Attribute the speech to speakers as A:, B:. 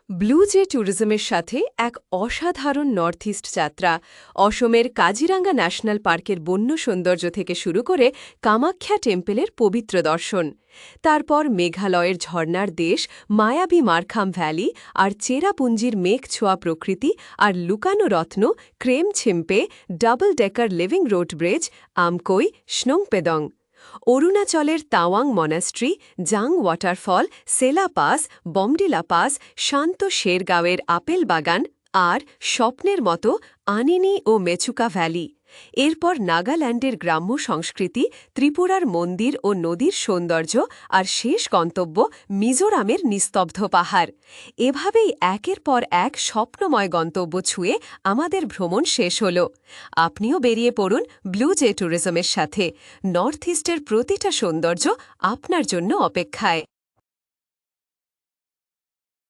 A: Blue J ট্যুরিজমের সাথে এক অসাধারণ নর্থ ইস্ট যাত্রা। অসমের কাজিরাঙ্গা ন্যাশনাল পার্কের বন্য সৌন্দর্য থেকে শুরু করে কামাখ্যা টেম্পলের পবিত্র দর্শন। তারপর মেঘালয়ের ঝর্ণার দেশ মায়াবী মারখাম ভ্যালি আর চেরাপুঞ্জির মেঘ ছোঁয়া প্রকৃতি আর লুকানো রত্ন Krem Chympe double decker living root bridge আমকোই স্নোংপেদং। অরুণাচলের Tawang monastery, Jang waterfall, Sela pass, Bomdila pass, শান্ত শেরগাঁওয়ের আপেল বাগান আর স্বপ্নের মতো আনিনি ও মেচুকা ভ্যালি। এরপর নাগাল্যান্ডের গ্রাম্য সংস্কৃতি, ত্রিপুরার মন্দির ও নদীর সৌন্দর্য আর শেষ গন্তব্য মিজোরামের নিস্তব্ধ পাহাড়। এভাবেই একের পর এক স্বপ্নময় গন্তব্য ছুঁয়ে আমাদের ভ্রমণ শেষ হল। আপনিও বেরিয়ে পড়ুন ব্লু জে ট্যুরিজমের সাথে। নর্থ ইস্টের প্রতিটা সৌন্দর্য আপনার জন্য অপেক্ষায়।